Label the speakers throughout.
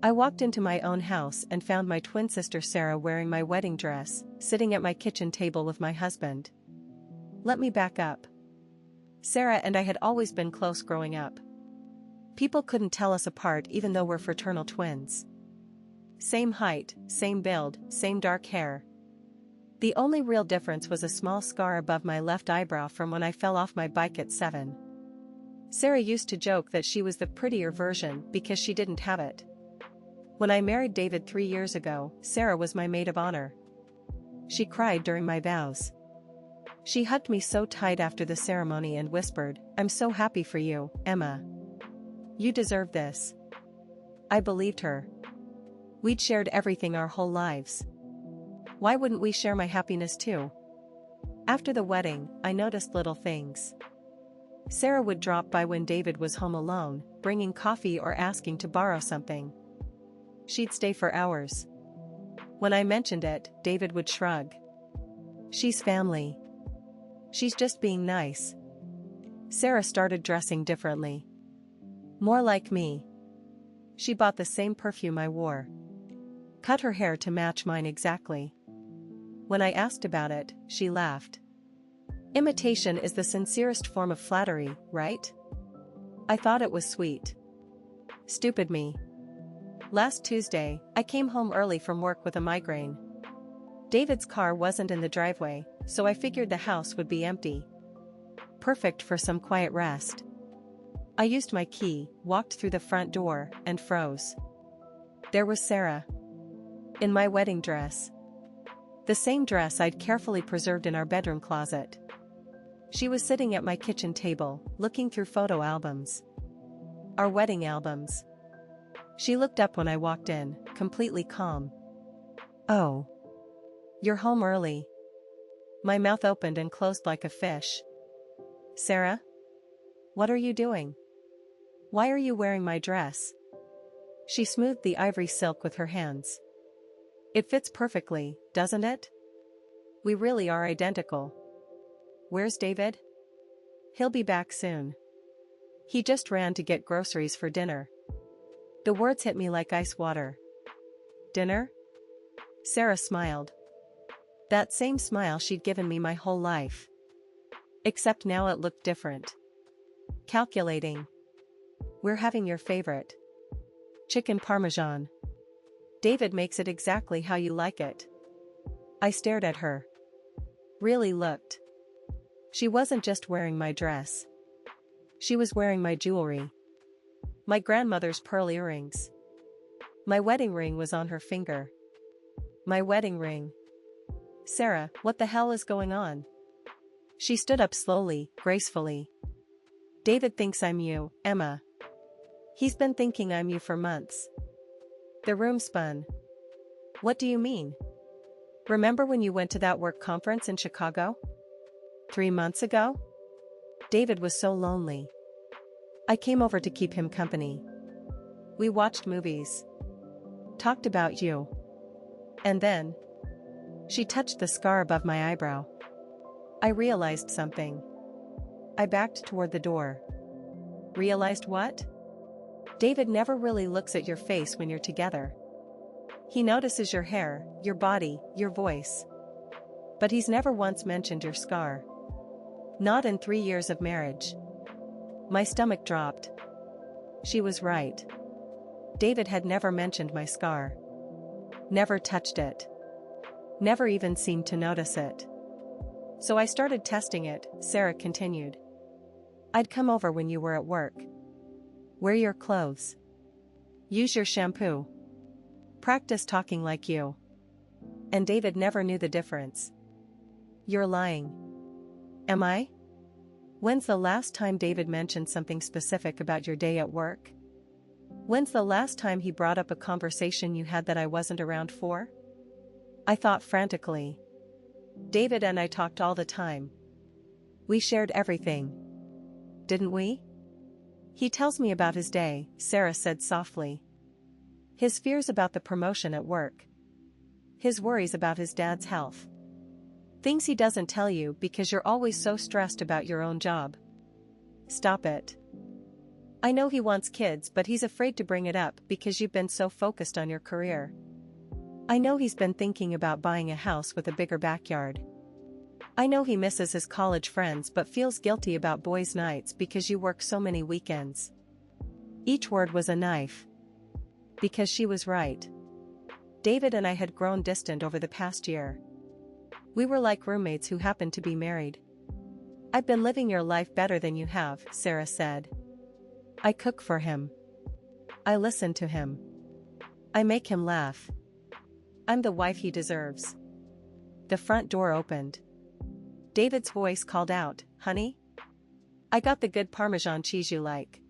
Speaker 1: I walked into my own house and found my twin sister Sarah wearing my wedding dress, sitting at my kitchen table with my husband. Let me back up. Sarah and I had always been close growing up. People couldn't tell us apart even though we're fraternal twins. Same height, same build, same dark hair. The only real difference was a small scar above my left eyebrow from when I fell off my bike at 7. Sarah used to joke that she was the prettier version because she didn't have it. When I married David 3 years ago, Sarah was my maid of honor. She cried during my vows. She hugged me so tight after the ceremony and whispered, "I'm so happy for you, Emma. You deserve this." I believed her. We'd shared everything our whole lives. Why wouldn't we share my happiness too? After the wedding, I noticed little things. Sarah would drop by when David was home alone, bringing coffee or asking to borrow something. She'd stay for hours. When I mentioned it, David would shrug. She's family. She's just being nice. Sarah started dressing differently. More like me. She bought the same perfume I wore. Cut her hair to match mine exactly. When I asked about it, she laughed. Imitation is the sincerest form of flattery, right? I thought it was sweet. Stupid me. Last Tuesday, I came home early from work with a migraine. David's car wasn't in the driveway, so I figured the house would be empty. Perfect for some quiet rest. I used my key, walked through the front door, and froze. There was Sarah. In my wedding dress. The same dress I'd carefully preserved in our bedroom closet. She was sitting at my kitchen table, looking through photo albums. Our wedding albums. She looked up when I walked in, completely calm. "Oh. You're home early." My mouth opened and closed like a fish. "Sarah? What are you doing? Why are you wearing my dress?" She smoothed the ivory silk with her hands. "It fits perfectly, doesn't it? We really are identical." "Where's David?" "He'll be back soon. He just ran to get groceries for dinner." The words hit me like ice water. "Dinner?" Sarah smiled. That same smile she'd given me my whole life. Except now it looked different. Calculating. "We're having your favorite. Chicken parmesan. David makes it exactly how you like it." I stared at her. Really looked. She wasn't just wearing my dress. She was wearing my jewelry. My grandmother's pearl earrings. My wedding ring was on her finger. My wedding ring. "Sarah, what the hell is going on?" She stood up slowly, gracefully. "David thinks I'm you, Emma. He's been thinking I'm you for months." The room spun. "What do you mean? Remember when you went to that work conference in Chicago? 3 months ago? David was so lonely. I came over to keep him company. We watched movies. Talked about you. And then..." She touched the scar above my eyebrow. I realized something. I backed toward the door. Realized what? David never really looks at your face when you're together. He notices your hair, your body, your voice. But he's never once mentioned your scar. Not in 3 years of marriage. My stomach dropped. She was right. David had never mentioned my scar. Never touched it. Never even seemed to notice it. So I started testing it, Sarah continued. I'd come over when you were at work. Wear your clothes. Use your shampoo. Practice talking like you. And David never knew the difference. You're lying. Am I? When's the last time David mentioned something specific about your day at work? When's the last time he brought up a conversation you had that I wasn't around for? I thought frantically. David and I talked all the time. We shared everything. Didn't we? He tells me about his day, Sarah said softly. His fears about the promotion at work. His worries about his dad's health. Things he doesn't tell you because you're always so stressed about your own job. Stop it. I know he wants kids, but he's afraid to bring it up because you've been so focused on your career. I know he's been thinking about buying a house with a bigger backyard. I know he misses his college friends but feels guilty about boys' nights because you work so many weekends. Each word was a knife. Because she was right. David and I had grown distant over the past year. We were like roommates who happened to be married. I've been living your life better than you have, Sarah said. I cook for him. I listen to him. I make him laugh. I'm the wife he deserves. The front door opened. David's voice called out, "Honey? I got the good Parmesan cheese you like."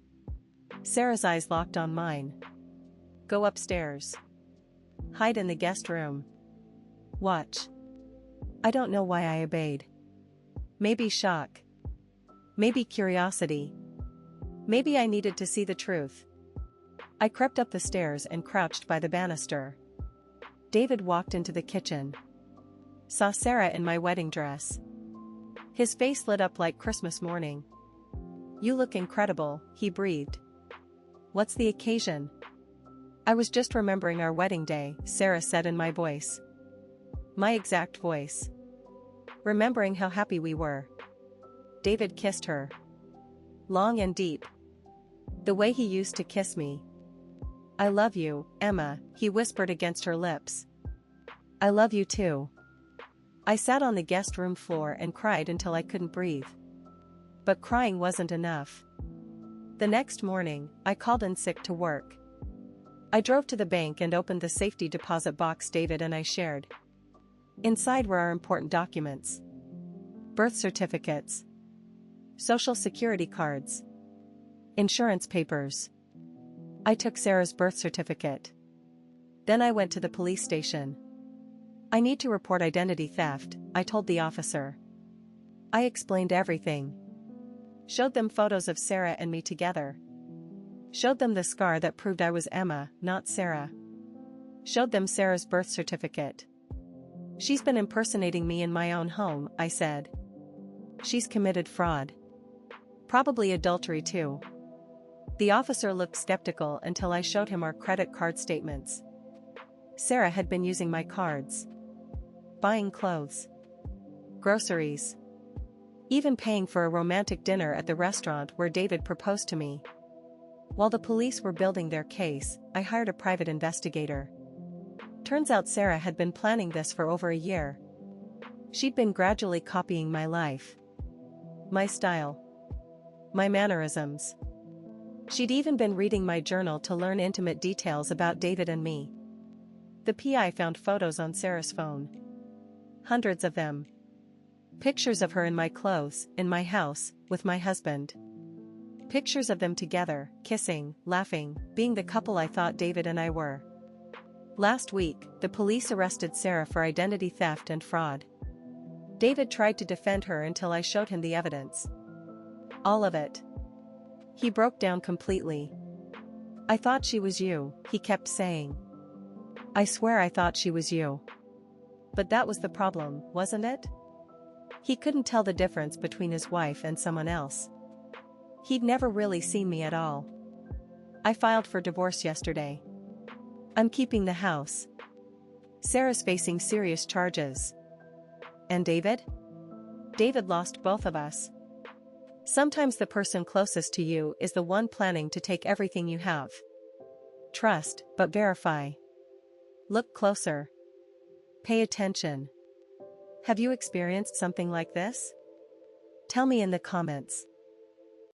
Speaker 1: Sarah's eyes locked on mine. Go upstairs. Hide in the guest room. Watch. I don't know why I obeyed. Maybe shock. Maybe curiosity. Maybe I needed to see the truth. I crept up the stairs and crouched by the banister. David walked into the kitchen. Saw Sarah in my wedding dress. His face lit up like Christmas morning. You look incredible, he breathed. What's the occasion? I was just remembering our wedding day, Sarah said in my voice. My exact voice. Remembering how happy we were. David kissed her. Long and deep. The way he used to kiss me. I love you, Emma, he whispered against her lips. I love you too. I sat on the guest room floor and cried until I couldn't breathe. But crying wasn't enough. The next morning, I called in sick to work. I drove to the bank and opened the safety deposit box David and I shared. Inside were our important documents. Birth certificates. Social security cards. Insurance papers. I took Sarah's birth certificate. Then I went to the police station. I need to report identity theft, I told the officer. I explained everything. Showed them photos of Sarah and me together. Showed them the scar that proved I was Emma, not Sarah. Showed them Sarah's birth certificate. She's been impersonating me in my own home, I said. She's committed fraud. Probably adultery too. The officer looked skeptical until I showed him our credit card statements. Sarah had been using my cards. Buying clothes. Groceries. Even paying for a romantic dinner at the restaurant where David proposed to me. While the police were building their case, I hired a private investigator. Turns out Sarah had been planning this for over a year. She'd been gradually copying my life. My style. My mannerisms. She'd even been reading my journal to learn intimate details about David and me. The PI found photos on Sarah's phone. Hundreds of them. Pictures of her in my clothes, in my house, with my husband. Pictures of them together, kissing, laughing, being the couple I thought David and I were. Last week, the police arrested Sarah for identity theft and fraud. David tried to defend her until I showed him the evidence. All of it. He broke down completely. I thought she was you, he kept saying. I swear I thought she was you. But that was the problem, wasn't it? He couldn't tell the difference between his wife and someone else. He'd never really seen me at all. I filed for divorce yesterday. I'm keeping the house. Sarah's facing serious charges. And David? David lost both of us. Sometimes the person closest to you is the one planning to take everything you have. Trust, but verify. Look closer. Pay attention. Have you experienced something like this? Tell me in the comments.